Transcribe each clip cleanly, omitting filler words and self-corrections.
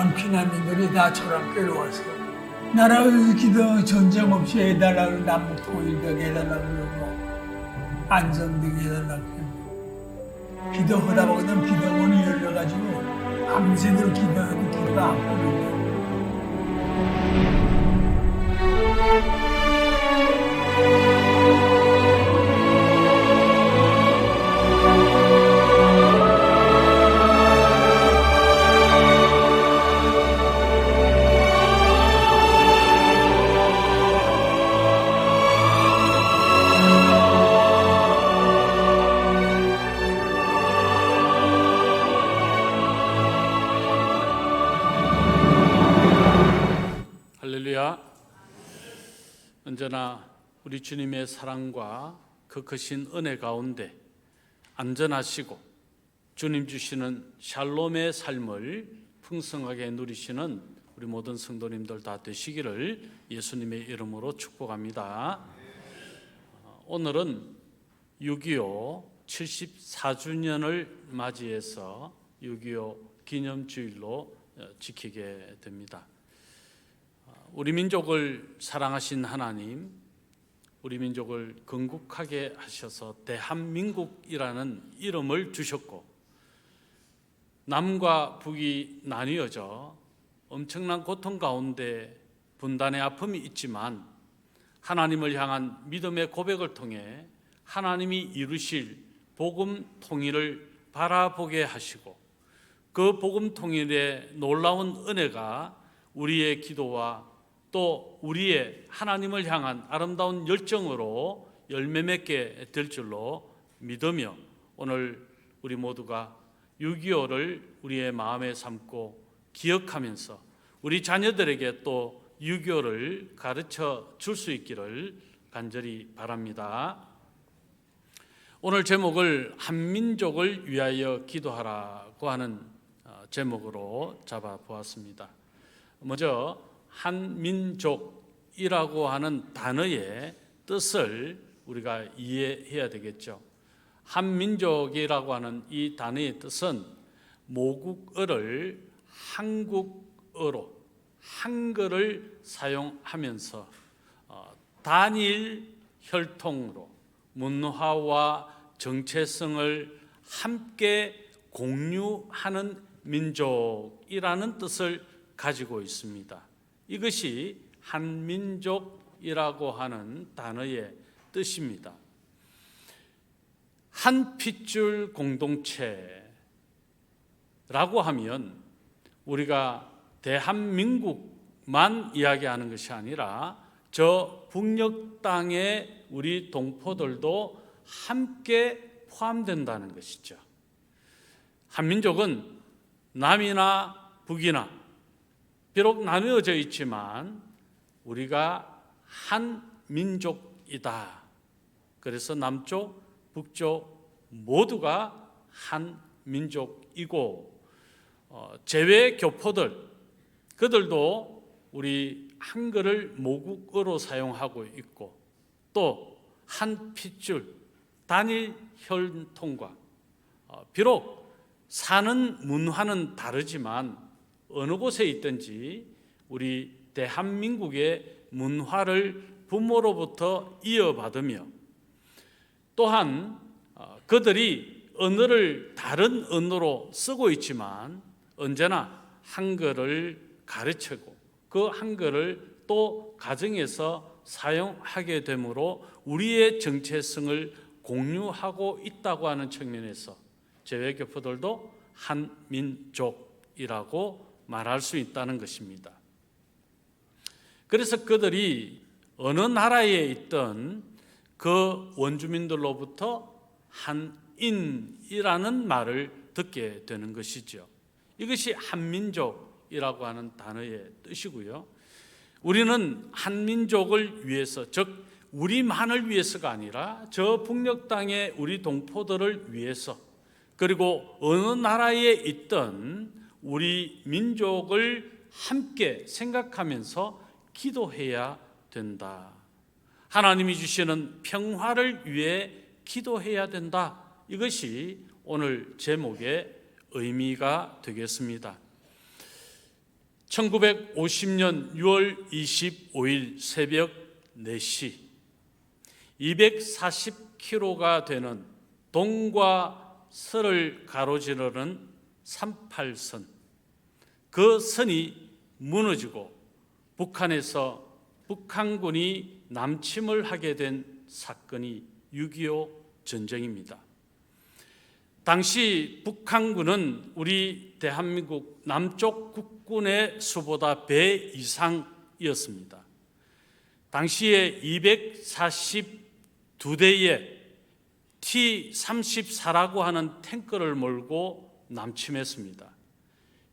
많은 피난민들이 다 저랑 끌어와서 나라의 기도 전쟁 없이 해달라고 남북 통일되게 해달라고 그러고 안전되게 해달라고 그러고 기도하다 보면 기도문이 열려가지고 밤새도록 기도해도 기도가 안 끊어요. 할렐루야. 언제나 우리 주님의 사랑과 그 크신 은혜 가운데 안전하시고 주님 주시는 샬롬의 삶을 풍성하게 누리시는 우리 모든 성도님들 다 되시기를 예수님의 이름으로 축복합니다. 오늘은 6.25 74주년을 맞이해서 6.25 기념주일로 지키게 됩니다. 우리 민족을 사랑하신 하나님, 우리 민족을 건국하게 하셔서 대한민국이라는 이름을 주셨고 남과 북이 나뉘어져 엄청난 고통 가운데 분단의 아픔이 있지만 하나님을 향한 믿음의 고백을 통해 하나님이 이루실 복음 통일을 바라보게 하시고 그 복음 통일의 놀라운 은혜가 우리의 기도와 또 우리의 하나님을 향한 아름다운 열정으로 열매 맺게 될 줄로 믿으며 오늘 우리 모두가 6.25를 우리의 마음에 삼고 기억하면서 우리 자녀들에게 또 6.25를 가르쳐 줄 수 있기를 간절히 바랍니다. 오늘 제목을 한민족을 위하여 기도하라고 하는 제목으로 잡아보았습니다. 먼저 한민족이라고 하는 단어의 뜻을 우리가 이해해야 되겠죠. 한민족이라고 하는 이 단어의 뜻은 모국어를 한국어로 한글을 사용하면서 단일 혈통으로 문화와 정체성을 함께 공유하는 민족이라는 뜻을 가지고 있습니다. 이것이 한민족이라고 하는 단어의 뜻입니다. 한 핏줄 공동체라고 하면 우리가 대한민국만 이야기하는 것이 아니라 저 북녘 땅의 우리 동포들도 함께 포함된다는 것이죠. 한민족은 남이나 북이나 비록 나누어져 있지만 우리가 한 민족이다. 그래서 남쪽, 북쪽 모두가 한 민족이고 제외 교포들 그들도 우리 한글을 모국어로 사용하고 있고 또 한 핏줄 단일 혈통과 비록 사는 문화는 다르지만 어느 곳에 있든지 우리 대한민국의 문화를 부모로부터 이어받으며 또한 그들이 언어를 다른 언어로 쓰고 있지만 언제나 한글을 가르치고 그 한글을 또 가정에서 사용하게 되므로 우리의 정체성을 공유하고 있다고 하는 측면에서 제외교포들도 한민족이라고 말할 수 있다는 것입니다. 그래서 그들이 어느 나라에 있던 그 원주민들로부터 한인이라는 말을 듣게 되는 것이죠. 이것이 한민족이라고 하는 단어의 뜻이고요. 우리는 한민족을 위해서, 즉 우리만을 위해서가 아니라 저 북녘 땅의 우리 동포들을 위해서 그리고 어느 나라에 있던 우리 민족을 함께 생각하면서 기도해야 된다. 하나님이 주시는 평화를 위해 기도해야 된다. 이것이 오늘 제목의 의미가 되겠습니다. 1950년 6월 25일 새벽 4시 240km가 되는 동과 서를 가로지르는 38선, 그 선이 무너지고 북한군이 남침을 하게 된 사건이 6.25 전쟁입니다. 당시 북한군은 우리 대한민국 남쪽 국군의 수보다 배 이상이었습니다. 당시에 242대의 T-34라고 하는 탱크를 몰고 남침했습니다.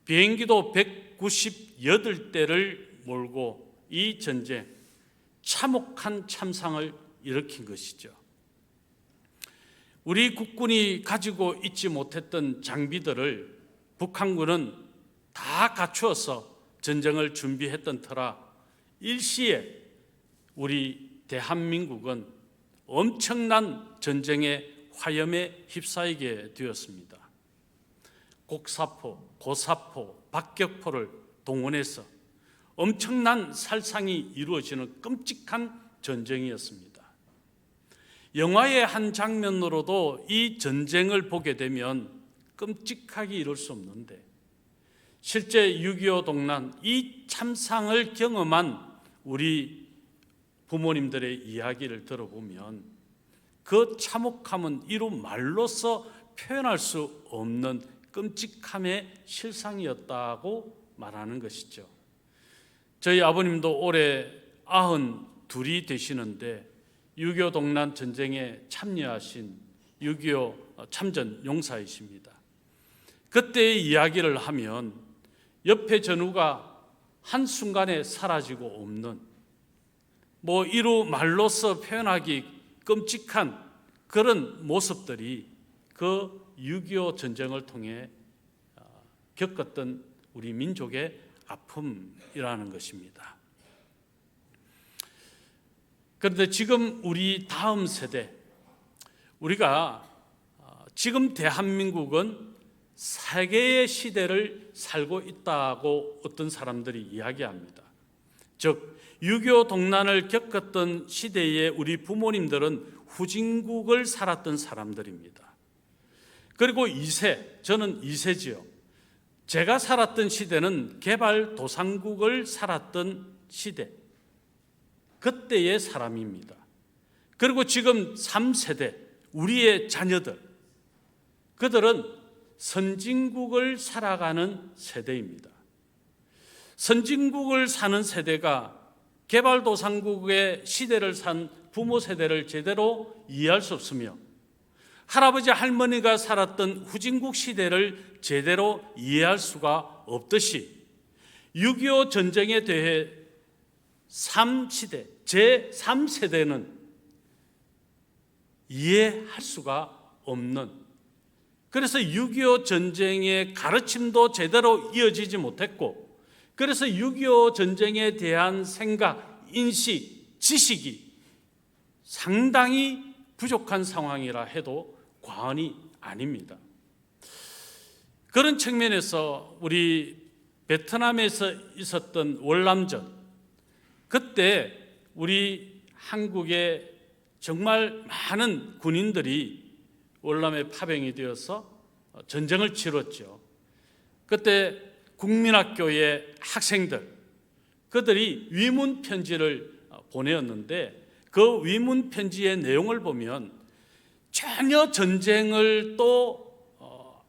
비행기도 198대를 몰고 이 전쟁, 참혹한 참상을 일으킨 것이죠. 우리 국군이 가지고 있지 못했던 장비들을 북한군은 다 갖추어서 전쟁을 준비했던 터라 일시에 우리 대한민국은 엄청난 전쟁의 화염에 휩싸이게 되었습니다. 곡사포, 고사포, 박격포를 동원해서 엄청난 살상이 이루어지는 끔찍한 전쟁이었습니다. 영화의 한 장면으로도 이 전쟁을 보게 되면 끔찍하게 이룰 수 없는데, 실제 6.25 동란 이 참상을 경험한 우리 부모님들의 이야기를 들어보면 그 참혹함은 이루 말로서 표현할 수 없는 끔찍함의 실상이었다고 말하는 것이죠. 저희 아버님도 올해 92이 되시는데 6.25 동란 전쟁에 참여하신 6.25 참전 용사이십니다. 그때의 이야기를 하면 옆에 전우가 한순간에 사라지고 없는, 이루 말로서 표현하기 끔찍한 그런 모습들이 그 6.25 전쟁을 통해 겪었던 우리 민족의 아픔이라는 것입니다. 그런데 지금 우리 다음 세대, 우리가 지금 대한민국은 세계의 시대를 살고 있다고 어떤 사람들이 이야기합니다. 즉 6.25 동란을 겪었던 시대에 우리 부모님들은 후진국을 살았던 사람들입니다. 그리고 2세, 저는 2세지요. 제가 살았던 시대는 개발도상국을 살았던 시대, 그때의 사람입니다. 그리고 지금 3세대, 우리의 자녀들, 그들은 선진국을 살아가는 세대입니다. 선진국을 사는 세대가 개발도상국의 시대를 산 부모 세대를 제대로 이해할 수 없으며, 할아버지 할머니가 살았던 후진국 시대를 제대로 이해할 수가 없듯이 6.25 전쟁에 대해 3시대, 제3세대는 이해할 수가 없는, 그래서 6.25 전쟁의 가르침도 제대로 이어지지 못했고, 그래서 6.25 전쟁에 대한 생각, 인식, 지식이 상당히 부족한 상황이라 해도 과언이 아닙니다. 그런 측면에서 우리 베트남에서 있었던 월남전, 그때 우리 한국의 정말 많은 군인들이 월남에 파병이 되어서 전쟁을 치렀죠. 그때 국민학교의 학생들, 그들이 위문 편지를 보내었는데 그 위문 편지의 내용을 보면 전혀 전쟁을 또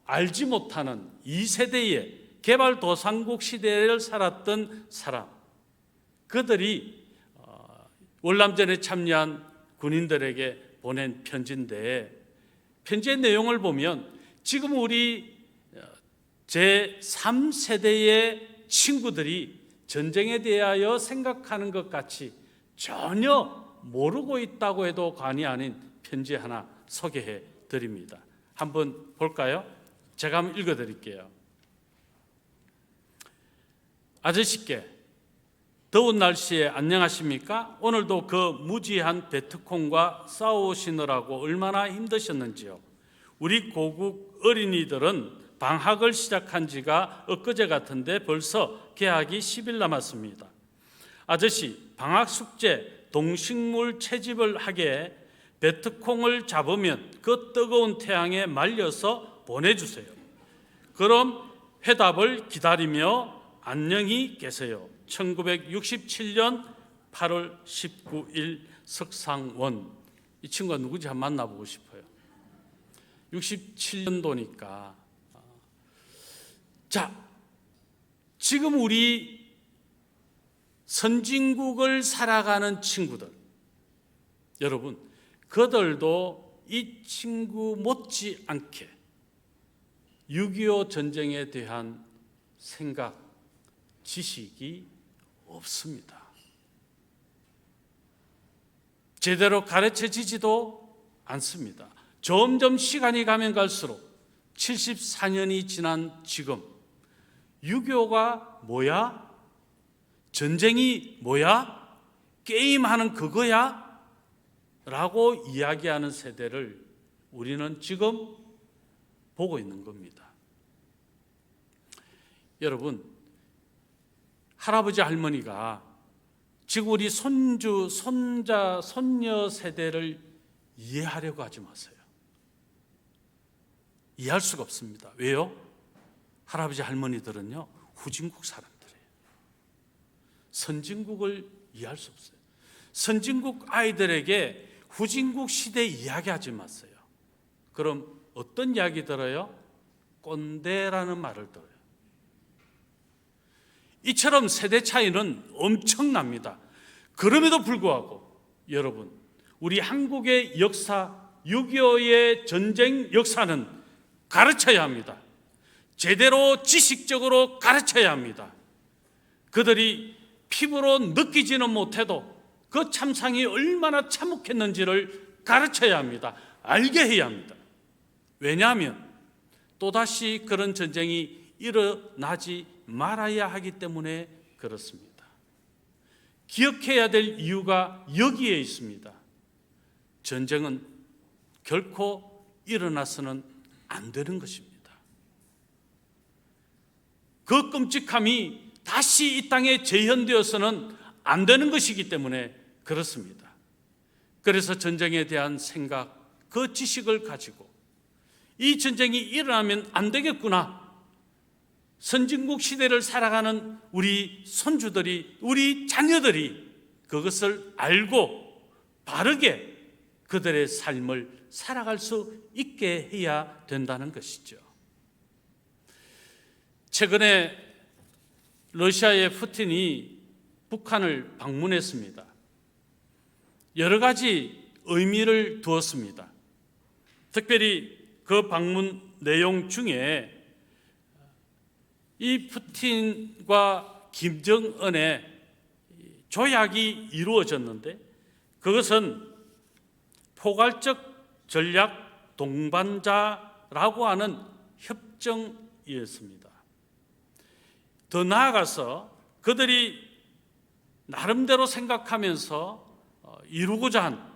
알지 못하는 2세대의 개발도상국 시대를 살았던 사람, 그들이 월남전에 참여한 군인들에게 보낸 편지인데, 편지의 내용을 보면 지금 우리 제3세대의 친구들이 전쟁에 대하여 생각하는 것 같이 전혀 모르고 있다고 해도 과언이 아닌 편지 하나 소개해 드립니다. 한번 볼까요? 제가 한번 읽어 드릴게요. 아저씨께, 더운 날씨에 안녕하십니까? 오늘도 그 무지한 베트콩과 싸우시느라고 얼마나 힘드셨는지요. 우리 고국 어린이들은 방학을 시작한 지가 엊그제 같은데 벌써 개학이 10일 남았습니다. 아저씨, 방학 숙제 동식물 채집을 하게 베트콩을 잡으면 그 뜨거운 태양에 말려서 보내주세요. 그럼 회답을 기다리며 안녕히 계세요. 1967년 8월 19일 석상원. 이 친구가 누구지 한번 만나보고 싶어요. 67년도니까. 자, 지금 우리 선진국을 살아가는 친구들, 여러분, 그들도 이 친구 못지않게 6.25 전쟁에 대한 생각, 지식이 없습니다. 제대로 가르쳐지지도 않습니다. 점점 시간이 가면 갈수록 74년이 지난 지금 6.25가 뭐야? 전쟁이 뭐야? 게임하는 그거야? 라고 이야기하는 세대를 우리는 지금 보고 있는 겁니다. 여러분, 할아버지 할머니가 지금 우리 손주, 손자, 손녀 세대를 이해하려고 하지 마세요. 이해할 수가 없습니다. 왜요? 할아버지 할머니들은요, 후진국 사람들이에요. 선진국을 이해할 수 없어요. 선진국 아이들에게 후진국 시대 이야기하지 마세요. 그럼 어떤 이야기 들어요? 꼰대라는 말을 들어요. 이처럼 세대 차이는 엄청납니다. 그럼에도 불구하고 여러분, 우리 한국의 역사, 6.25의 전쟁 역사는 가르쳐야 합니다. 제대로 지식적으로 가르쳐야 합니다. 그들이 피부로 느끼지는 못해도 그 참상이 얼마나 참혹했는지를 가르쳐야 합니다. 알게 해야 합니다. 왜냐하면 또다시 그런 전쟁이 일어나지 말아야 하기 때문에 그렇습니다. 기억해야 될 이유가 여기에 있습니다. 전쟁은 결코 일어나서는 안 되는 것입니다. 그 끔찍함이 다시 이 땅에 재현되어서는 안 되는 것이기 때문에 그렇습니다. 그래서 전쟁에 대한 생각, 그 지식을 가지고 이 전쟁이 일어나면 안 되겠구나. 선진국 시대를 살아가는 우리 손주들이, 우리 자녀들이 그것을 알고 바르게 그들의 삶을 살아갈 수 있게 해야 된다는 것이죠. 최근에 러시아의 푸틴이 북한을 방문했습니다. 여러 가지 의미를 두었습니다. 특별히 그 방문 내용 중에 이 푸틴과 김정은의 조약이 이루어졌는데 그것은 포괄적 전략 동반자라고 하는 협정이었습니다. 더 나아가서 그들이 나름대로 생각하면서 이루고자 한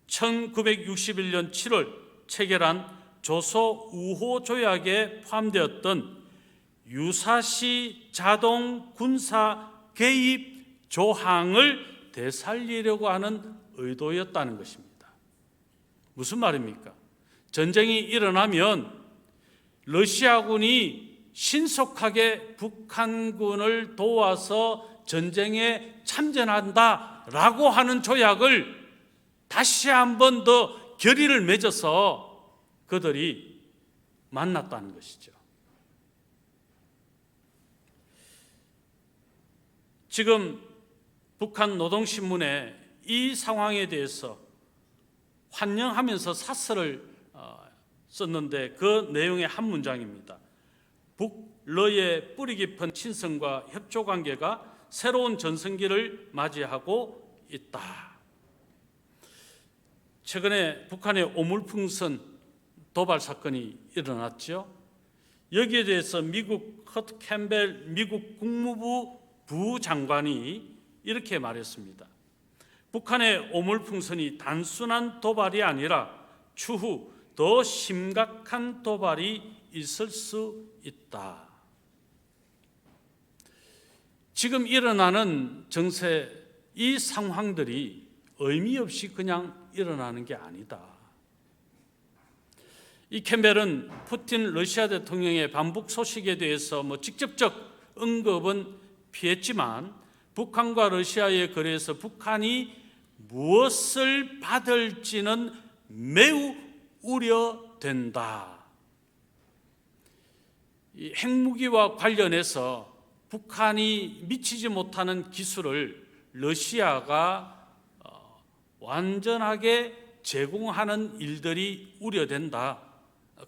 1961년 7월 체결한 조소 우호 조약에 포함되었던 유사시 자동 군사 개입 조항을 되살리려고 하는 의도였다는 것입니다. 무슨 말입니까? 전쟁이 일어나면 러시아군이 신속하게 북한군을 도와서 전쟁에 참전한다라고 하는 조약을 다시 한 번 더 결의를 맺어서 그들이 만났다는 것이죠. 지금 북한 노동신문에 이 상황에 대해서 환영하면서 사설을 썼는데 그 내용의 한 문장입니다. 북러의 뿌리 깊은 친선과 협조 관계가 새로운 전성기를 맞이하고 있다. 최근에 북한의 오물풍선 도발 사건이 일어났죠. 여기에 대해서 미국 커트 캠벨 미국 국무부 부장관이 이렇게 말했습니다. 북한의 오물풍선이 단순한 도발이 아니라 추후 더 심각한 도발이 있을 수 있다. 지금 일어나는 정세, 이 상황들이 의미 없이 그냥 일어나는 게 아니다. 이 캠벨은 푸틴 러시아 대통령의 반북 소식에 대해서 직접적 언급은 피했지만 북한과 러시아의 거래에서 북한이 무엇을 받을지는 매우 우려된다. 이 핵무기와 관련해서 북한이 미치지 못하는 기술을 러시아가 완전하게 제공하는 일들이 우려된다.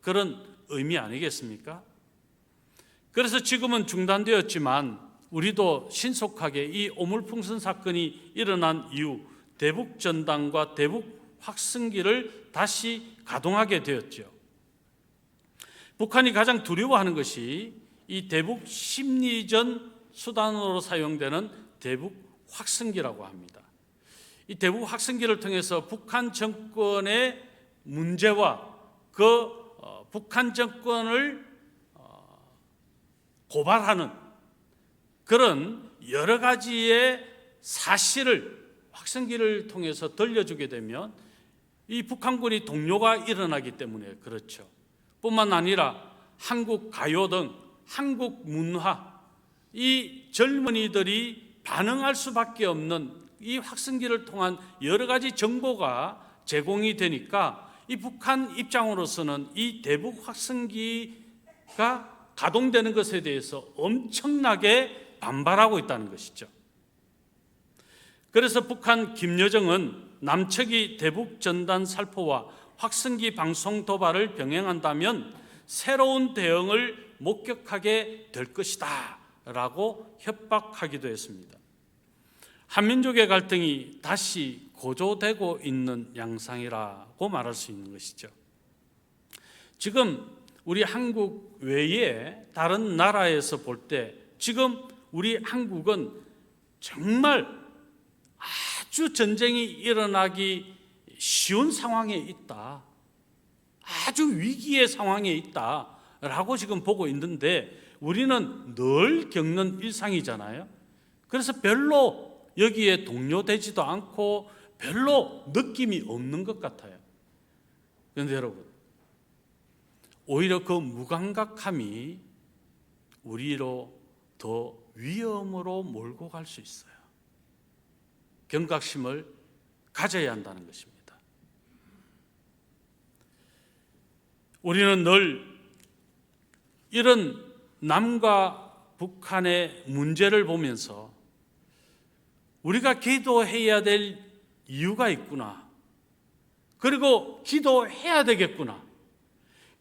그런 의미 아니겠습니까? 그래서 지금은 중단되었지만 우리도 신속하게 이 오물풍선 사건이 일어난 이후 대북 전단과 대북 확성기를 다시 가동하게 되었죠. 북한이 가장 두려워하는 것이 이 대북 심리전 수단으로 사용되는 대북 확성기라고 합니다. 이 대북 확성기를 통해서 북한 정권의 문제와 그 북한 정권을 고발하는 그런 여러 가지의 사실을 확성기를 통해서 들려주게 되면 이 북한군이 동요가 일어나기 때문에 그렇죠. 뿐만 아니라 한국 가요 등 한국 문화, 이 젊은이들이 반응할 수밖에 없는 이 확성기를 통한 여러 가지 정보가 제공이 되니까 이 북한 입장으로서는 이 대북 확성기가 가동되는 것에 대해서 엄청나게 반발하고 있다는 것이죠. 그래서 북한 김여정은 남측이 대북 전단 살포와 확성기 방송 도발을 병행한다면 새로운 대응을 목격하게 될 것이다 라고 협박하기도 했습니다. 한민족의 갈등이 다시 고조되고 있는 양상이라고 말할 수 있는 것이죠. 지금 우리 한국 외에 다른 나라에서 볼 때 지금 우리 한국은 정말 아주 전쟁이 일어나기 쉬운 상황에 있다. 아주 위기의 상황에 있다라고 지금 보고 있는데 우리는 늘 겪는 일상이잖아요. 그래서 별로 여기에 동요되지도 않고 별로 느낌이 없는 것 같아요. 그런데 여러분, 오히려 그 무감각함이 우리로 더 위험으로 몰고 갈 수 있어요. 경각심을 가져야 한다는 것입니다. 우리는 늘 이런 남과 북한의 문제를 보면서 우리가 기도해야 될 이유가 있구나. 그리고 기도해야 되겠구나.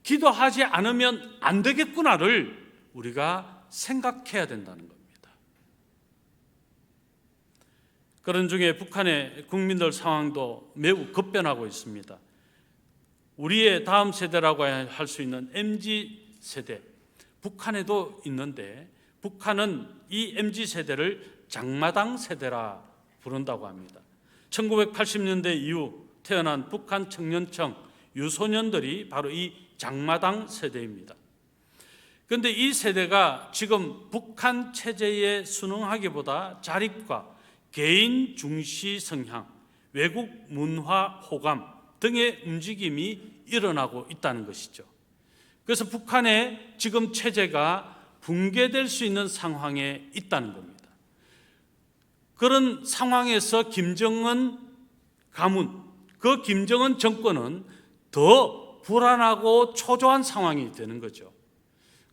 기도하지 않으면 안 되겠구나를 우리가 생각해야 된다는 겁니다. 그런 중에 북한의 국민들 상황도 매우 급변하고 있습니다. 우리의 다음 세대라고 할 수 있는 MZ세대, 북한에도 있는데 북한은 이 MZ세대를 장마당 세대라 부른다고 합니다. 1980년대 이후 태어난 북한 청년층 유소년들이 바로 이 장마당 세대입니다. 그런데 이 세대가 지금 북한 체제에 순응하기보다 자립과 개인 중시 성향, 외국 문화 호감 등의 움직임이 일어나고 있다는 것이죠. 그래서 북한의 지금 체제가 붕괴될 수 있는 상황에 있다는 겁니다. 그런 상황에서 김정은 가문, 그 김정은 정권은 더 불안하고 초조한 상황이 되는 거죠.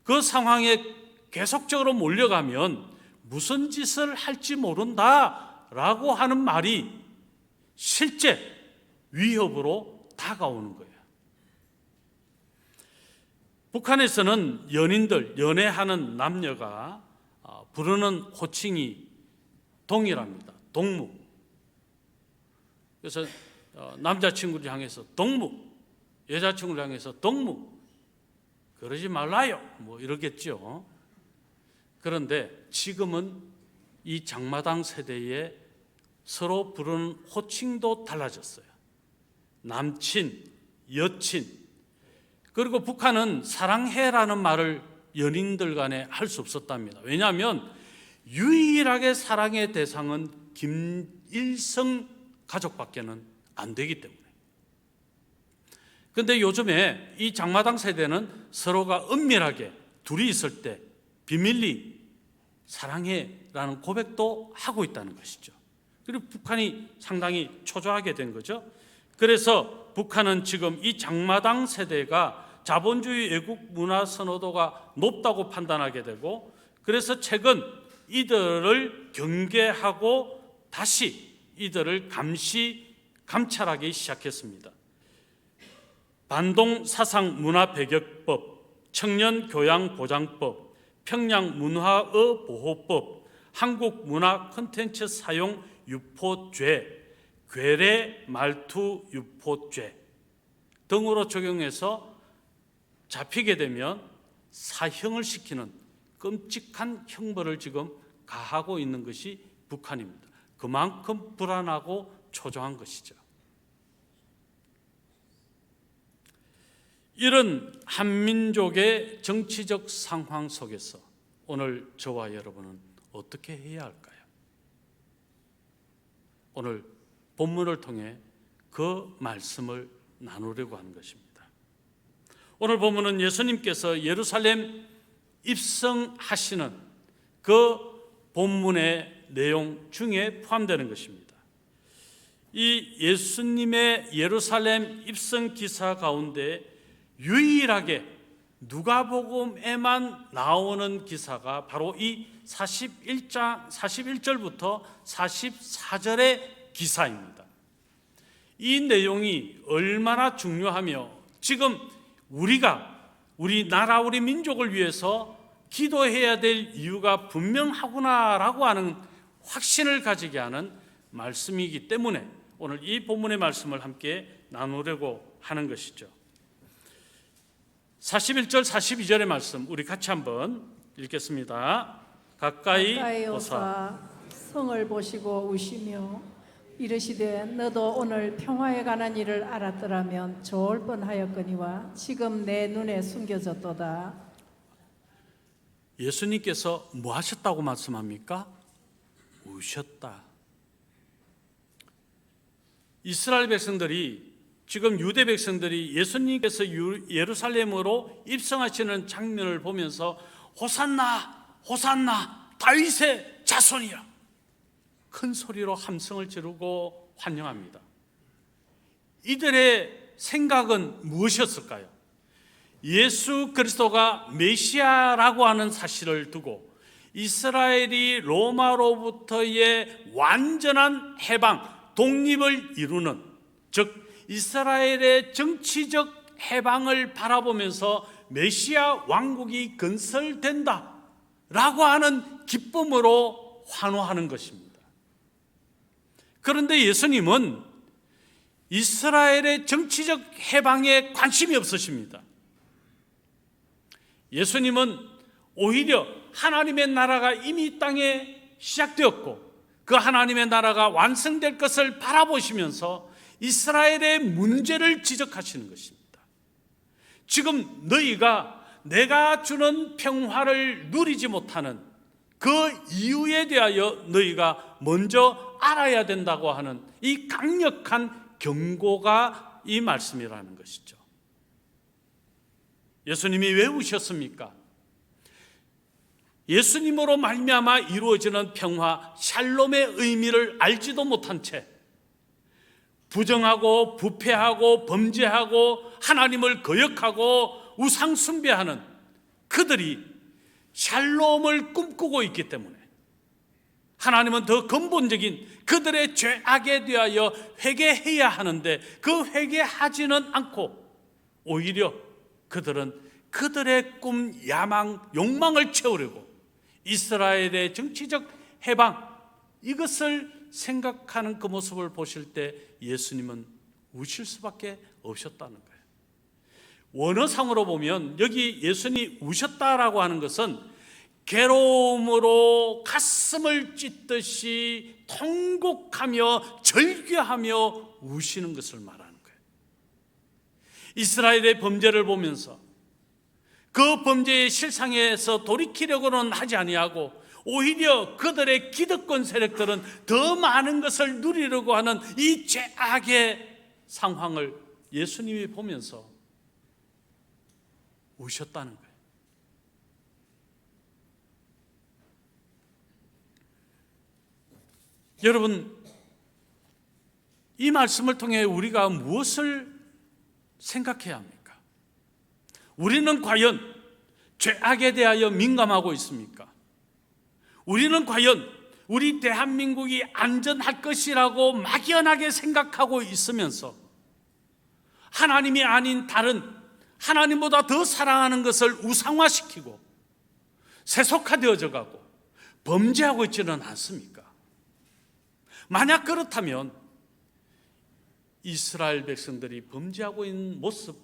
그 상황에 계속적으로 몰려가면 무슨 짓을 할지 모른다라고 하는 말이 실제 위협으로 다가오는 거예요. 북한에서는 연인들, 연애하는 남녀가 부르는 호칭이 동일합니다. 동무. 그래서 남자친구를 향해서 동무, 여자친구를 향해서 동무, 그러지 말라요. 이러겠죠. 그런데 지금은 이 장마당 세대에 서로 부르는 호칭도 달라졌어요. 남친, 여친. 그리고 북한은 사랑해라는 말을 연인들 간에 할 수 없었답니다. 왜냐하면 유일하게 사랑의 대상은 김일성 가족밖에는 안 되기 때문에. 그런데 요즘에 이 장마당 세대는 서로가 은밀하게 둘이 있을 때 비밀리 사랑해라는 고백도 하고 있다는 것이죠. 그리고 북한이 상당히 초조하게 된 거죠. 그래서 북한은 지금 이 장마당 세대가 자본주의 외국 문화 선호도가 높다고 판단하게 되고, 그래서 최근 이들을 경계하고 다시 이들을 감찰하기 시작했습니다. 반동사상문화배격법, 청년교양보장법, 평양문화어보호법, 한국문화콘텐츠 사용 유포죄, 괴뢰말투유포죄 등으로 적용해서 잡히게 되면 사형을 시키는 끔찍한 형벌을 지금 가하고 있는 것이 북한입니다. 그만큼 불안하고 초조한 것이죠. 이런 한민족의 정치적 상황 속에서 오늘 저와 여러분은 어떻게 해야 할까요? 오늘 본문을 통해 그 말씀을 나누려고 하는 것입니다. 오늘 본문은 예수님께서 예루살렘 입성하시는 그 본문의 내용 중에 포함되는 것입니다. 이 예수님의 예루살렘 입성 기사 가운데 유일하게 누가복음에만 나오는 기사가 바로 이 41절부터 44절의 기사입니다. 이 내용이 얼마나 중요하며 지금 우리 나라, 우리 민족을 위해서 기도해야 될 이유가 분명하구나라고 하는 확신을 가지게 하는 말씀이기 때문에 오늘 이 본문의 말씀을 함께 나누려고 하는 것이죠. 41절, 42절의 말씀 우리 같이 한번 읽겠습니다. 가까이 오사 성을 보시고 우시며 이르시되 너도 오늘 평화에 관한 일을 알았더라면 좋을 뻔하였거니와 지금 내 눈에 숨겨졌도다. 예수님께서 뭐 하셨다고 말씀합니까? 우셨다. 이스라엘 백성들이, 지금 유대 백성들이 예수님께서 예루살렘으로 입성하시는 장면을 보면서 호산나 호산나 다윗의 자손이라 큰 소리로 함성을 지르고 환영합니다. 이들의 생각은 무엇이었을까요? 예수 그리스도가 메시아라고 하는 사실을 두고 이스라엘이 로마로부터의 완전한 해방, 독립을 이루는, 즉 이스라엘의 정치적 해방을 바라보면서 메시아 왕국이 건설된다 라고 하는 기쁨으로 환호하는 것입니다. 그런데 예수님은 이스라엘의 정치적 해방에 관심이 없으십니다. 예수님은 오히려 하나님의 나라가 이미 이 땅에 시작되었고 그 하나님의 나라가 완성될 것을 바라보시면서 이스라엘의 문제를 지적하시는 것입니다. 지금 너희가 내가 주는 평화를 누리지 못하는 그 이유에 대하여 너희가 먼저 알아야 된다고 하는 이 강력한 경고가 이 말씀이라는 것이죠. 예수님이 왜 우셨습니까? 예수님으로 말미암아 이루어지는 평화, 샬롬의 의미를 알지도 못한 채 부정하고 부패하고 범죄하고 하나님을 거역하고 우상 숭배하는 그들이 샬롬을 꿈꾸고 있기 때문에 하나님은 더 근본적인 그들의 죄악에 대하여 회개해야 하는데 그 회개하지는 않고 오히려 그들은 그들의 꿈, 야망, 욕망을 채우려고 이스라엘의 정치적 해방, 이것을 생각하는 그 모습을 보실 때 예수님은 우실 수밖에 없었다는 거예요. 원어상으로 보면 여기 예수님이 우셨다라고 하는 것은 괴로움으로 가슴을 찢듯이 통곡하며 절규하며 우시는 것을 말하는 거예요. 이스라엘의 범죄를 보면서 그 범죄의 실상에서 돌이키려고는 하지 아니하고 오히려 그들의 기득권 세력들은 더 많은 것을 누리려고 하는 이 죄악의 상황을 예수님이 보면서 우셨다는 거예요. 여러분, 이 말씀을 통해 우리가 무엇을 생각해야 합니까? 우리는 과연 죄악에 대하여 민감하고 있습니까? 우리는 과연 우리 대한민국이 안전할 것이라고 막연하게 생각하고 있으면서 하나님이 아닌 다른 하나님보다 더 사랑하는 것을 우상화시키고 세속화되어져 가고 범죄하고 있지는 않습니까? 만약 그렇다면 이스라엘 백성들이 범죄하고 있는 모습,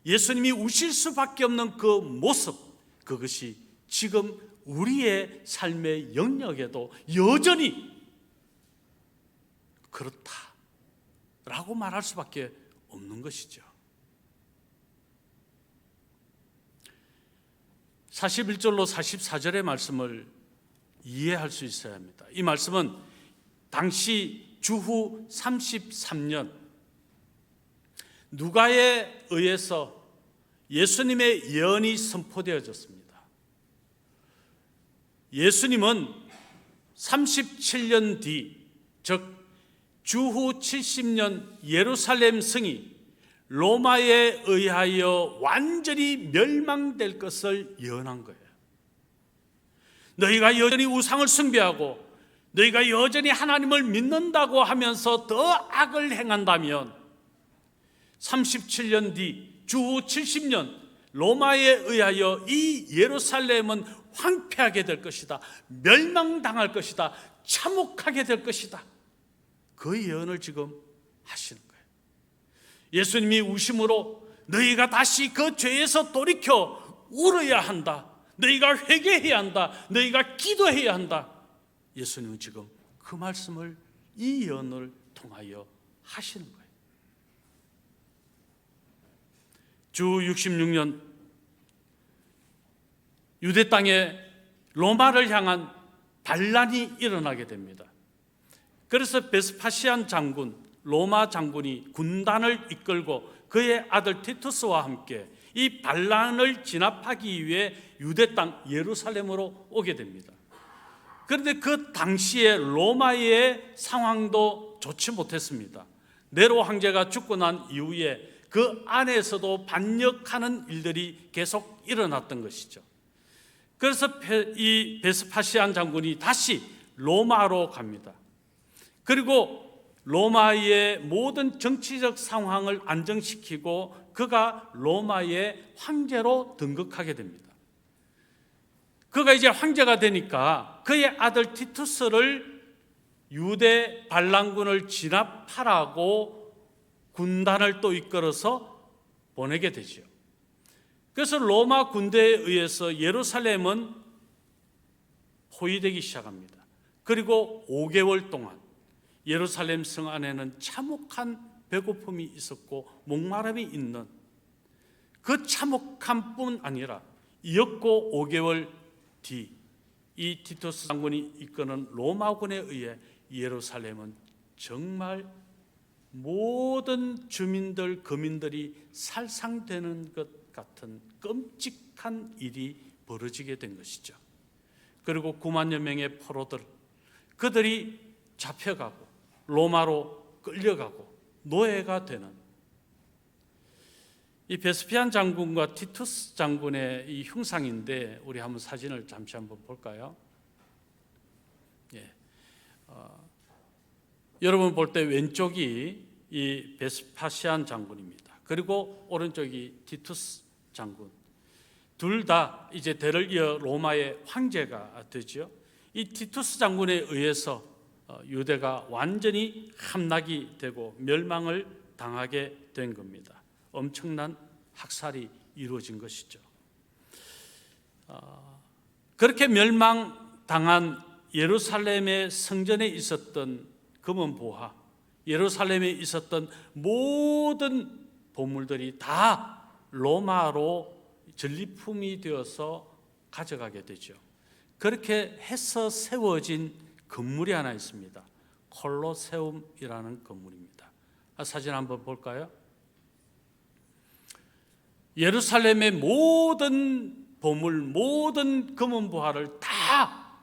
예수님이 우실 수밖에 없는 그 모습, 그것이 지금 우리의 삶의 영역에도 여전히 그렇다라고 말할 수밖에 없는 것이죠. 41절로 44절의 말씀을 이해할 수 있어야 합니다. 이 말씀은 당시 주후 33년 누가에 의해서 예수님의 예언이 선포되어졌습니다. 예수님은 37년 뒤, 즉 주후 70년 예루살렘 성이 로마에 의하여 완전히 멸망될 것을 예언한 거예요. 너희가 여전히 우상을 숭배하고 너희가 여전히 하나님을 믿는다고 하면서 더 악을 행한다면 37년 뒤 주후 70년 로마에 의하여 이 예루살렘은 황폐하게 될 것이다. 멸망당할 것이다. 참혹하게 될 것이다. 그 예언을 지금 하시는 거예요. 예수님이 우심으로 너희가 다시 그 죄에서 돌이켜 울어야 한다. 너희가 회개해야 한다. 너희가 기도해야 한다. 예수님은 지금 그 말씀을 이 예언을 통하여 하시는 거예요. 주 66년 유대 땅에 로마를 향한 반란이 일어나게 됩니다. 그래서 베스파시안 장군, 로마 장군이 군단을 이끌고 그의 아들 티투스와 함께 이 반란을 진압하기 위해 유대 땅 예루살렘으로 오게 됩니다. 그런데 그 당시에 로마의 상황도 좋지 못했습니다. 네로 황제가 죽고 난 이후에 그 안에서도 반역하는 일들이 계속 일어났던 것이죠. 그래서 이 베스파시안 장군이 다시 로마로 갑니다. 그리고 로마의 모든 정치적 상황을 안정시키고 그가 로마의 황제로 등극하게 됩니다. 그가 이제 황제가 되니까 그의 아들 티투스를 유대 반란군을 진압하라고 군단을 또 이끌어서 보내게 되죠. 그래서 로마 군대에 의해서 예루살렘은 포위되기 시작합니다. 그리고 5개월 동안 예루살렘 성 안에는 참혹한 배고픔이 있었고 목마름이 있는 그 참혹함뿐 아니라 이었고 5개월 뒤 이 티투스 장군이 이끄는 로마군에 의해 예루살렘은 정말 모든 주민들, 거민들이 살상되는 것 같은 끔찍한 일이 벌어지게 된 것이죠. 그리고 9만여 명의 포로들, 그들이 잡혀가고 로마로 끌려가고 노예가 되는 이 베스피안 장군과 티투스 장군의 이 흉상인데 우리 한번 사진을 잠시 한번 볼까요? 예. 여러분 볼 때 왼쪽이 이 베스파시안 장군입니다. 그리고 오른쪽이 티투스 장군. 둘 다 이제 대를 이어 로마의 황제가 되죠. 이 티투스 장군에 의해서 유대가 완전히 함락이 되고 멸망을 당하게 된 겁니다. 엄청난 학살이 이루어진 것이죠. 그렇게 멸망당한 예루살렘의 성전에 있었던 금은 보화, 예루살렘에 있었던 모든 보물들이 다 로마로 전리품이 되어서 가져가게 되죠. 그렇게 해서 세워진 건물이 하나 있습니다. 콜로세움이라는 건물입니다. 사진 한번 볼까요? 예루살렘의 모든 보물, 모든 금은 부화를 다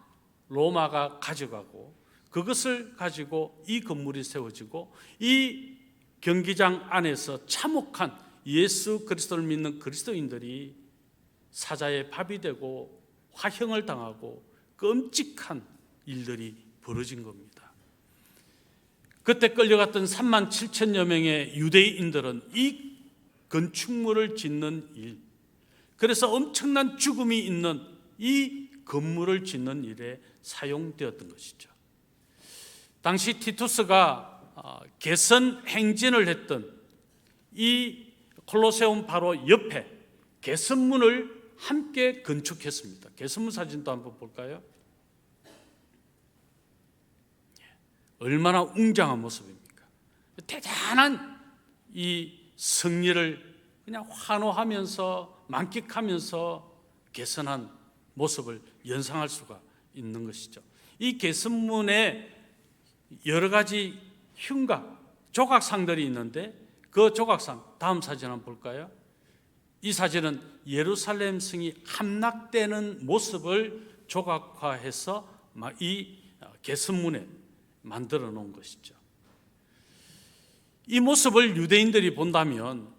로마가 가져가고 그것을 가지고 이 건물이 세워지고 이 경기장 안에서 참혹한 예수 그리스도를 믿는 그리스도인들이 사자의 밥이 되고 화형을 당하고 끔찍한 일들이 벌어진 겁니다. 그때 끌려갔던 3만 7천여 명의 유대인들은 이 건축물을 짓는 일, 그래서 엄청난 죽음이 있는 이 건물을 짓는 일에 사용되었던 것이죠. 당시 티투스가 개선 행진을 했던 이 콜로세움 바로 옆에 개선문을 함께 건축했습니다. 개선문 사진도 한번 볼까요? 얼마나 웅장한 모습입니까? 대단한 이 승리를 그냥 환호하면서 만끽하면서 개선한 모습을 연상할 수가 있는 것이죠. 이 개선문에 여러 가지 흉각, 조각상들이 있는데 그 조각상, 다음 사진 한번 볼까요? 이 사진은 예루살렘 성이 함락되는 모습을 조각화해서 이 개선문에 만들어 놓은 것이죠. 이 모습을 유대인들이 본다면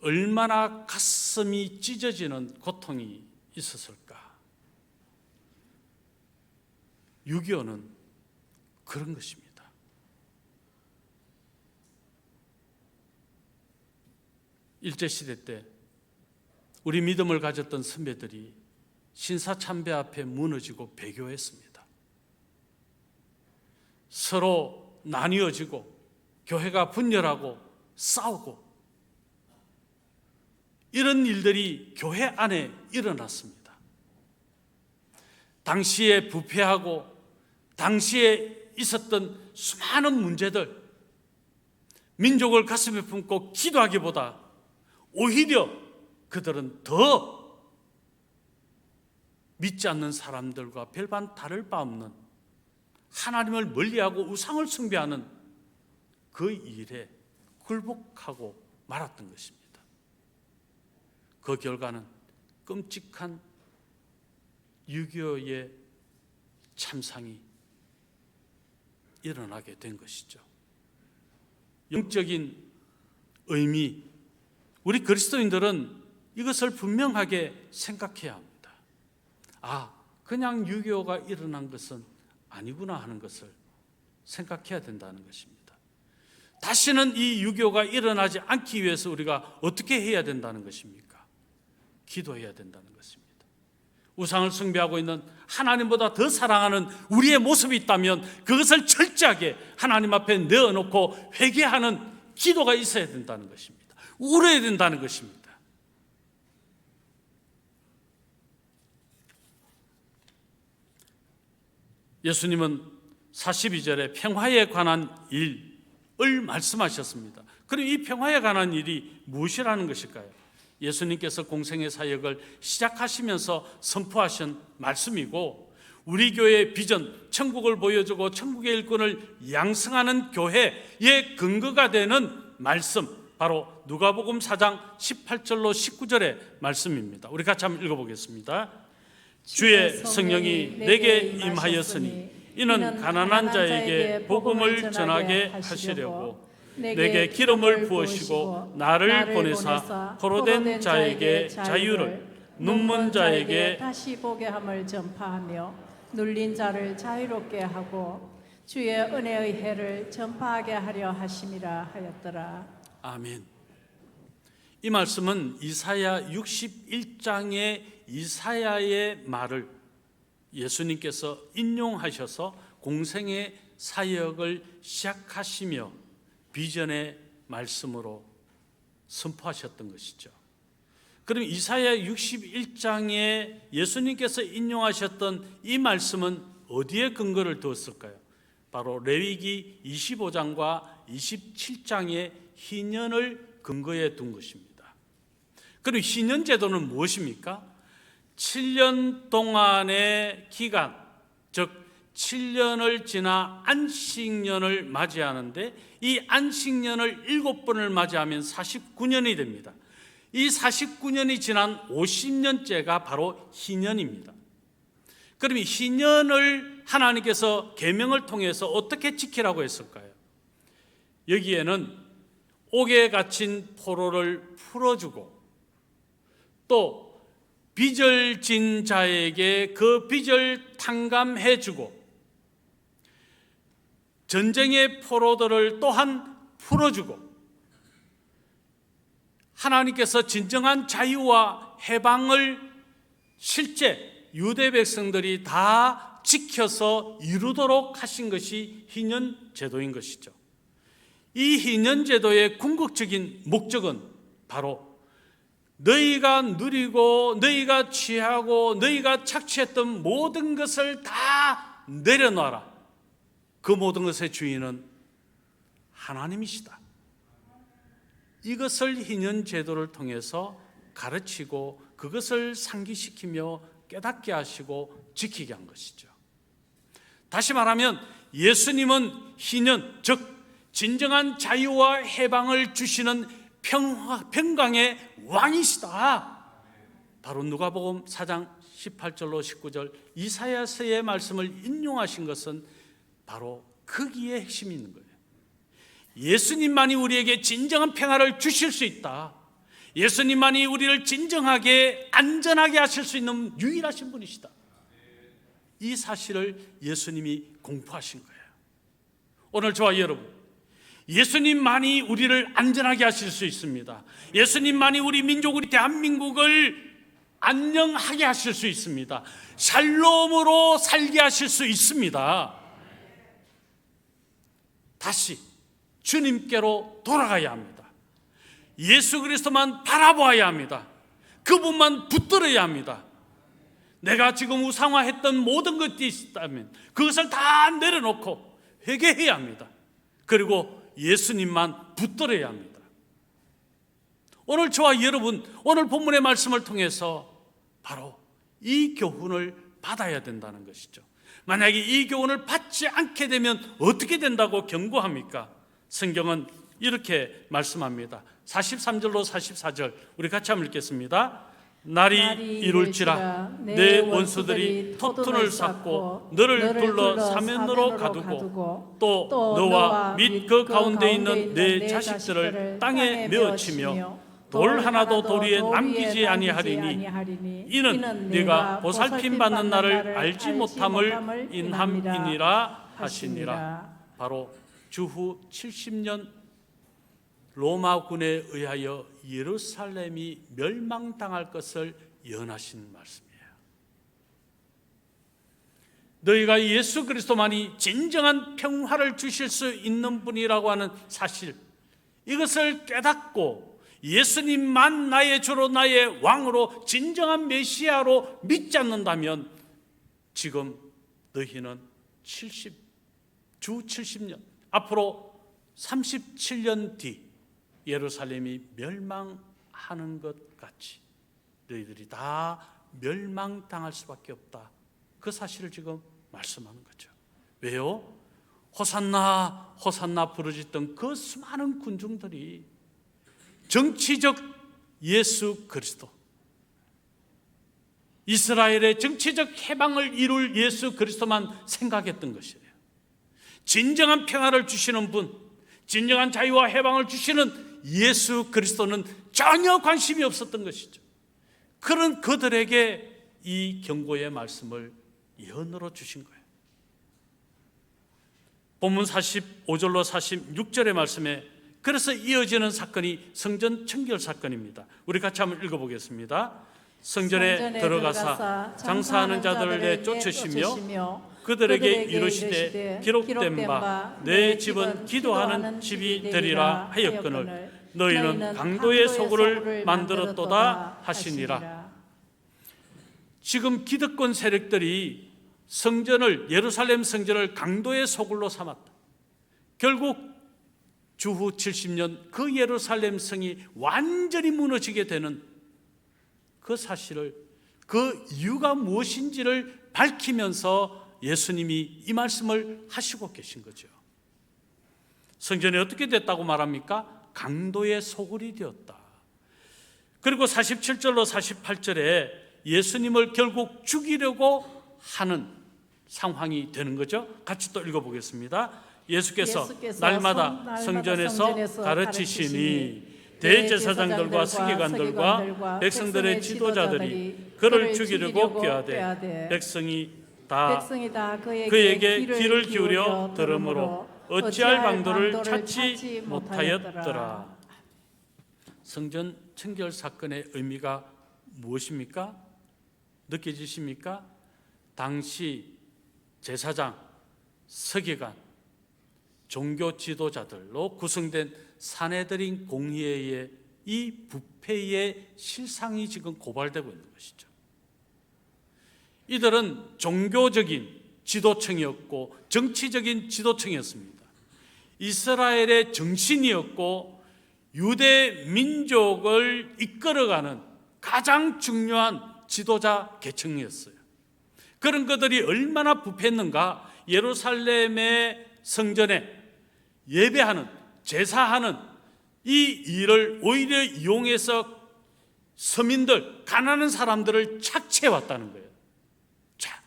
얼마나 가슴이 찢어지는 고통이 있었을까? 6.25는 그런 것입니다. 일제시대 때 우리 믿음을 가졌던 선배들이 신사참배 앞에 무너지고 배교했습니다. 서로 나뉘어지고 교회가 분열하고 싸우고 이런 일들이 교회 안에 일어났습니다. 당시에 부패하고 당시에 있었던 수많은 문제들, 민족을 가슴에 품고 기도하기보다 오히려 그들은 더 믿지 않는 사람들과 별반 다를 바 없는 하나님을 멀리하고 우상을 숭배하는 그 일에 굴복하고 말았던 것입니다. 그 결과는 끔찍한 6.25의 참상이 일어나게 된 것이죠. 영적인 의미, 우리 그리스도인들은 이것을 분명하게 생각해야 합니다. 그냥 6.25가 일어난 것은 아니구나 하는 것을 생각해야 된다는 것입니다. 다시는 이 6.25가 일어나지 않기 위해서 우리가 어떻게 해야 된다는 것입니까? 기도해야 된다는 것입니다. 우상을 숭배하고 있는 하나님보다 더 사랑하는 우리의 모습이 있다면 그것을 철저하게 하나님 앞에 내어놓고 회개하는 기도가 있어야 된다는 것입니다. 울어야 된다는 것입니다. 예수님은 42절에 평화에 관한 일을 말씀하셨습니다. 그럼 이 평화에 관한 일이 무엇이라는 것일까요? 예수님께서 공생의 사역을 시작하시면서 선포하신 말씀이고 우리 교회의 비전, 천국을 보여주고 천국의 일꾼을 양성하는 교회의 근거가 되는 말씀, 바로 누가복음 4장 18절로 19절의 말씀입니다. 우리 같이 한번 읽어보겠습니다. 주의 성령이 내게 임하였으니 이는 가난한 자에게 복음을 전하게 하시려고 내게 기름을 부으시고 나를 보내사 포로된 자에게 자유를, 눈먼 자에게 다시 보게 함을 전파하며 눌린 자를 자유롭게 하고 주의 은혜의 해를 전파하게 하려 하심이라 하였더라. 아멘. 이 말씀은 이사야 61장의 이사야의 말을 예수님께서 인용하셔서 공생의 사역을 시작하시며 비전의 말씀으로 선포하셨던 것이죠. 그럼 이사야 61장에 예수님께서 인용하셨던 이 말씀은 어디에 근거를 두었을까요? 바로 레위기 25장과 27장의 희년을 근거에 둔 것입니다. 그리고 희년제도는 무엇입니까? 7년 동안의 기간, 즉 7년을 지나 안식년을 맞이하는데 이 안식년을 7번을 맞이하면 49년이 됩니다. 이 49년이 지난 50년째가 바로 희년입니다. 그럼 이 희년을 하나님께서 계명을 통해서 어떻게 지키라고 했을까요? 여기에는 옥에 갇힌 포로를 풀어주고 또 빚을 진 자에게 그 빚을 탕감해주고 전쟁의 포로들을 또한 풀어주고 하나님께서 진정한 자유와 해방을 실제 유대 백성들이 다 지켜서 이루도록 하신 것이 희년 제도인 것이죠. 이 희년 제도의 궁극적인 목적은 바로 너희가 누리고 너희가 취하고 너희가 착취했던 모든 것을 다 내려놔라. 그 모든 것의 주인은 하나님이시다. 이것을 희년 제도를 통해서 가르치고 그것을 상기시키며 깨닫게 하시고 지키게 한 것이죠. 다시 말하면 예수님은 희년, 즉 진정한 자유와 해방을 주시는 평강의 왕이시다. 바로 누가복음 4장 18절로 19절 이사야서의 말씀을 인용하신 것은 바로 거기에 핵심이 있는 거예요. 예수님만이 우리에게 진정한 평화를 주실 수 있다. 예수님만이 우리를 진정하게 안전하게 하실 수 있는 유일하신 분이시다. 이 사실을 예수님이 공포하신 거예요. 오늘 저와 여러분, 예수님만이 우리를 안전하게 하실 수 있습니다. 예수님만이 우리 민족, 우리 대한민국을 안녕하게 하실 수 있습니다. 샬롬으로 살게 하실 수 있습니다. 다시 주님께로 돌아가야 합니다. 예수 그리스도만 바라보아야 합니다. 그분만 붙들어야 합니다. 내가 지금 우상화했던 모든 것들이 있다면 그것을 다 내려놓고 회개해야 합니다. 그리고 예수님만 붙들어야 합니다. 오늘 저와 여러분, 오늘 본문의 말씀을 통해서 바로 이 교훈을 받아야 된다는 것이죠. 만약에 이 교훈을 받지 않게 되면 어떻게 된다고 경고합니까? 성경은 이렇게 말씀합니다. 43절로 44절 우리 같이 한번 읽겠습니다. 날이 이룰지라 내 원수들이 토둔을 쌓고 너를 둘러 사면으로 가두고 또 너와 및 그 가운데 있는 내 자식들을 땅에 메어치며 돌 하나도 돌 위에 남기지 아니하리니 이는 네가 보살핌 받는 날을 알지 못함을 인함이니라 하시니라. 바로 주후 70년 로마군에 의하여 예루살렘이 멸망당할 것을 예언하신 말씀이에요. 너희가 예수 그리스도만이 진정한 평화를 주실 수 있는 분이라고 하는 사실, 이것을 깨닫고 예수님만 나의 주로 나의 왕으로 진정한 메시아로 믿지 않는다면 지금 너희는 주 70년 앞으로 37년 뒤 예루살렘이 멸망하는 것 같이 너희들이 다 멸망당할 수밖에 없다. 그 사실을 지금 말씀하는 거죠. 왜요? 호산나 호산나 부르짖던 그 수많은 군중들이 정치적 예수 그리스도, 이스라엘의 정치적 해방을 이룰 예수 그리스도만 생각했던 것이에요. 진정한 평화를 주시는 분, 진정한 자유와 해방을 주시는 예수 그리스도는 전혀 관심이 없었던 것이죠. 그런 그들에게 이 경고의 말씀을 예언으로 주신 거예요. 본문 45절로 46절의 말씀에 그래서 이어지는 사건이 성전 청결 사건입니다. 우리 같이 한번 읽어보겠습니다. 성전에 들어가사 장사하는 자들을 내쫓으시며 그들에게 이르시되 기록된 바 내 집은 기도하는 집이 되리라 하였거늘 너희는 강도의 소굴을 만들었도다 하시니라. 지금 기득권 세력들이 예루살렘 성전을 강도의 소굴로 삼았다. 결국 주후 70년 그 예루살렘 성이 완전히 무너지게 되는 그 사실을, 그 이유가 무엇인지를 밝히면서 예수님이 이 말씀을 하시고 계신 거죠. 성전이 어떻게 됐다고 말합니까? 강도의 소굴이 되었다. 그리고 47절로 48절에 예수님을 결국 죽이려고 하는 상황이 되는 거죠. 같이 또 읽어보겠습니다. 예수께서 날마다 성전에서 가르치시니 대제사장들과 서기관들과 백성들의 지도자들이 그를 죽이려고 꾀하되 백성이 다 그에게 귀를 기울여 들으므로 어찌할 방도를 찾지 못하였더라. 성전 청결 사건의 의미가 무엇입니까? 느껴지십니까? 당시 제사장, 서기관, 종교 지도자들로 구성된 산헤드린 공의회의 이 부패의 실상이 지금 고발되고 있는 것이죠. 이들은 종교적인 지도층이었고 정치적인 지도층이었습니다. 이스라엘의 정신이었고 유대 민족을 이끌어가는 가장 중요한 지도자 계층이었어요. 그런 그들이 얼마나 부패했는가. 예루살렘의 성전에 예배하는, 제사하는 이 일을 오히려 이용해서 서민들, 가난한 사람들을 착취해 왔다는 거예요. 자,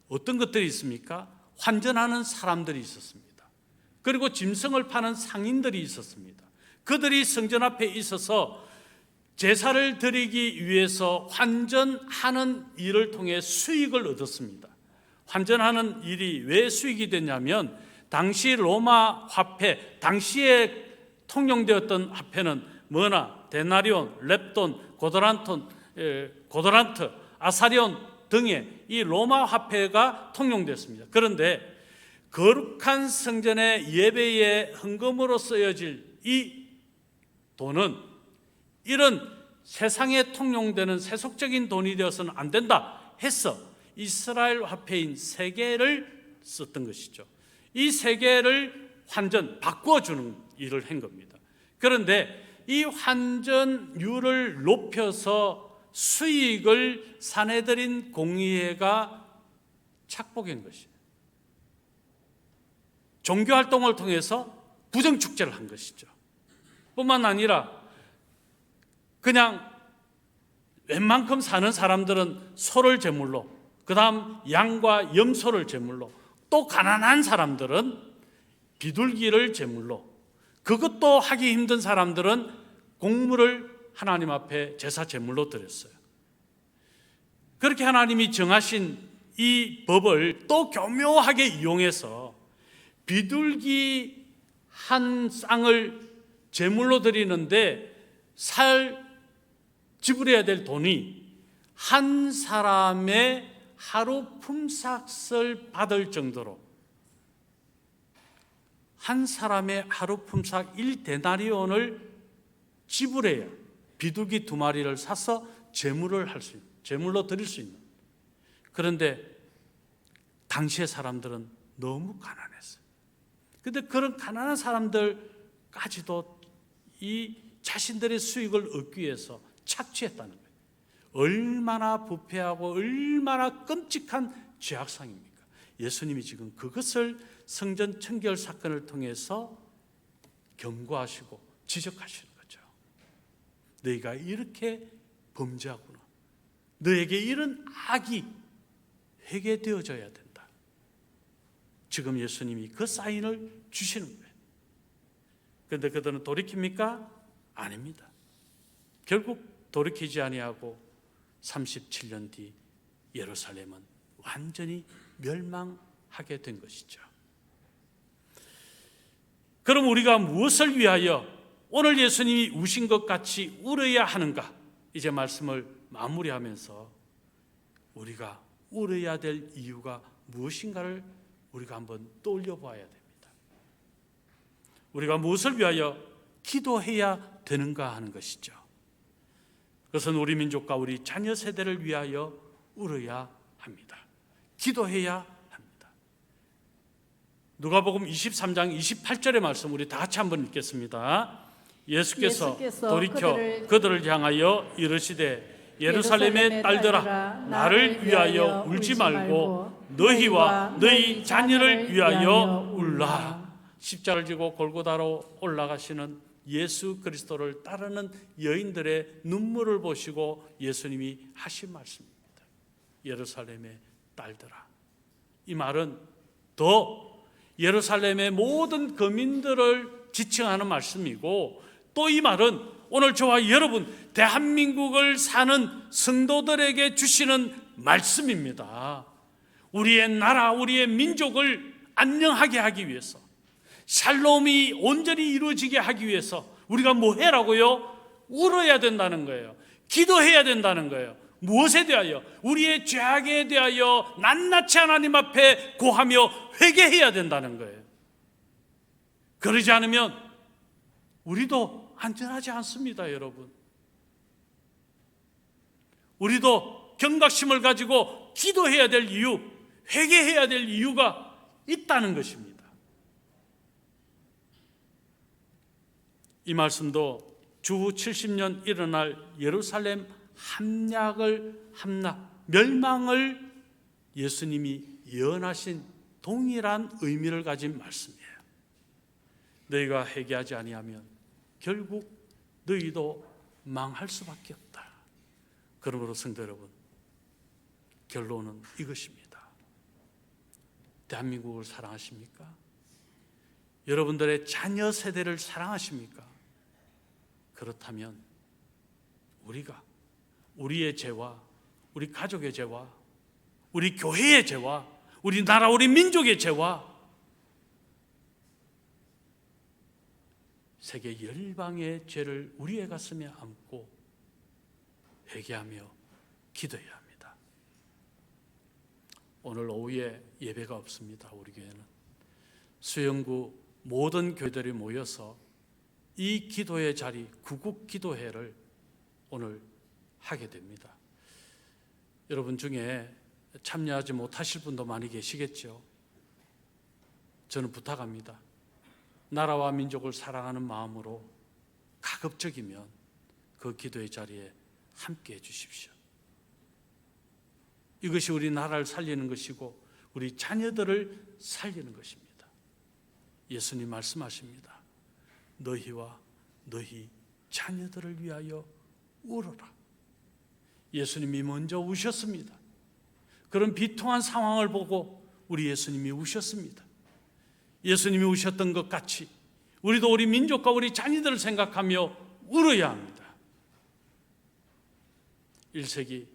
어떤 것들이 있습니까? 환전하는 사람들이 있었습니다. 그리고 짐승을 파는 상인들이 있었습니다. 그들이 성전 앞에 있어서 제사를 드리기 위해서 환전하는 일을 통해 수익을 얻었습니다. 환전하는 일이 왜 수익이 됐냐면 당시 로마 화폐, 당시에 통용되었던 화폐는 머나, 데나리온, 렙돈, 고드란트, 아사리온 등의 이 로마 화폐가 통용됐습니다. 그런데 거룩한 성전의 예배의 헌금으로 쓰여질 이 돈은 이런 세상에 통용되는 세속적인 돈이 되어서는 안 된다 해서 이스라엘 화폐인 세겔을 썼던 것이죠. 이 세겔을 환전, 바꿔주는 일을 한 겁니다. 그런데 이 환전율을 높여서 수익을 산헤드린 공의회가 착복한 것이에요. 종교활동을 통해서 부정축제를 한 것이죠. 뿐만 아니라 그냥 웬만큼 사는 사람들은 소를 제물로, 그 다음 양과 염소를 제물로, 또 가난한 사람들은 비둘기를 제물로, 그것도 하기 힘든 사람들은 곡물을 하나님 앞에 제사 제물로 드렸어요. 그렇게 하나님이 정하신 이 법을 또 교묘하게 이용해서 비둘기 한 쌍을 제물로 드리는데 지불해야 될 돈이 한 사람의 하루 품삯을 받을 정도로, 한 사람의 하루 품삯 1데나리온을 지불해야 비둘기 2마리를 사서 제물로 드릴 수 있는. 그런데 당시의 사람들은 너무 가난했어요. 그런데 그런 가난한 사람들까지도 이 자신들의 수익을 얻기 위해서 착취했다는 거예요. 얼마나 부패하고 얼마나 끔찍한 죄악상입니까? 예수님이 지금 그것을 성전 청결 사건을 통해서 경고하시고 지적하시는 거죠. 너희가 이렇게 범죄하구나. 너에게 이런 악이 회개되어져야 된다. 지금 예수님이 그 사인을 주시는 거예요. 그런데 그들은 돌이킵니까? 아닙니다. 결국 돌이키지 아니하고 37년 뒤 예루살렘은 완전히 멸망하게 된 것이죠. 그럼 우리가 무엇을 위하여 오늘 예수님이 우신 것 같이 울어야 하는가? 이제 말씀을 마무리하면서 우리가 울어야 될 이유가 무엇인가를 우리가 한번 떠올려 봐야 됩니다. 우리가 무엇을 위하여 기도해야 되는가 하는 것이죠. 그것은 우리 민족과 우리 자녀 세대를 위하여 울어야 합니다. 기도해야 합니다. 누가복음 23장 28절의 말씀 우리 다 같이 한번 읽겠습니다. 예수께서 돌이켜 그들을 향하여 이르시되 예루살렘의 딸들아 나를 위하여 울지 말고 너희와 너희 자녀를 위하여 울라. 십자가를 지고 골고다로 올라가시는 예수 그리스도를 따르는 여인들의 눈물을 보시고 예수님이 하신 말씀입니다. 예루살렘의 딸들아. 이 말은 더 예루살렘의 모든 거민들을 지칭하는 말씀이고, 또 이 말은 오늘 저와 여러분 대한민국을 사는 성도들에게 주시는 말씀입니다. 우리의 나라, 우리의 민족을 안녕하게 하기 위해서, 샬롬이 온전히 이루어지게 하기 위해서 우리가 뭐 해라고요? 울어야 된다는 거예요. 기도해야 된다는 거예요. 무엇에 대하여? 우리의 죄악에 대하여 낱낱이 하나님 앞에 고하며 회개해야 된다는 거예요. 그러지 않으면 우리도 안전하지 않습니다, 여러분. 우리도 경각심을 가지고 기도해야 될 이유, 회개해야 될 이유가 있다는 것입니다. 이 말씀도 주후 70년 일어날 예루살렘 멸망을 예수님이 예언하신 동일한 의미를 가진 말씀이에요. 너희가 회개하지 아니하면 결국 너희도 망할 수밖에 없다. 그러므로 성도 여러분, 결론은 이것입니다. 대한민국을 사랑하십니까? 여러분들의 자녀 세대를 사랑하십니까? 그렇다면 우리가 우리의 죄와 우리 가족의 죄와 우리 교회의 죄와 우리 나라 우리 민족의 죄와 세계 열방의 죄를 우리의 가슴에 안고 회개하며 기도해야 합니다. 오늘 오후에 예배가 없습니다. 우리 교회는 수영구 모든 교회들이 모여서 이 기도의 자리, 구국 기도회를 오늘 하게 됩니다. 여러분 중에 참여하지 못하실 분도 많이 계시겠죠. 저는 부탁합니다. 나라와 민족을 사랑하는 마음으로 가급적이면 그 기도의 자리에 함께 해 주십시오. 이것이 우리 나라를 살리는 것이고 우리 자녀들을 살리는 것입니다. 예수님 말씀하십니다. 너희와 너희 자녀들을 위하여 울어라. 예수님이 먼저 우셨습니다. 그런 비통한 상황을 보고 우리 예수님이 우셨습니다. 예수님이 우셨던 것 같이 우리도 우리 민족과 우리 자녀들을 생각하며 울어야 합니다. 1세기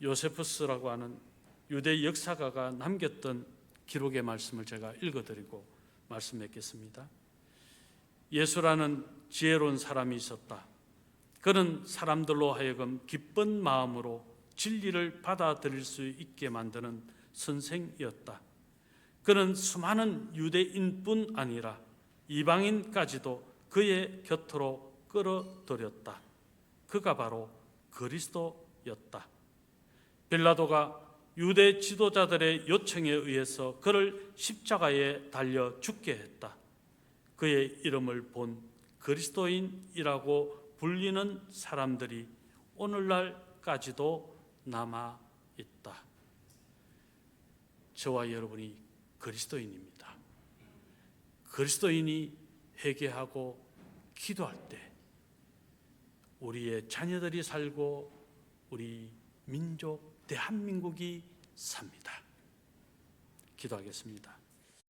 요세푸스라고 하는 유대 역사가가 남겼던 기록의 말씀을 제가 읽어드리고 말씀 맺겠습니다. 예수라는 지혜로운 사람이 있었다. 그는 사람들로 하여금 기쁜 마음으로 진리를 받아들일 수 있게 만드는 선생이었다. 그는 수많은 유대인뿐 아니라 이방인까지도 그의 곁으로 끌어들였다. 그가 바로 그리스도였다. 빌라도가 유대 지도자들의 요청에 의해서 그를 십자가에 달려 죽게 했다. 그의 이름을 본 그리스도인이라고 불리는 사람들이 오늘날까지도 남아 있다. 저와 여러분이 그리스도인입니다. 그리스도인이 회개하고 기도할 때 우리의 자녀들이 살고 우리 민족 대한민국이 삽니다. 기도하겠습니다.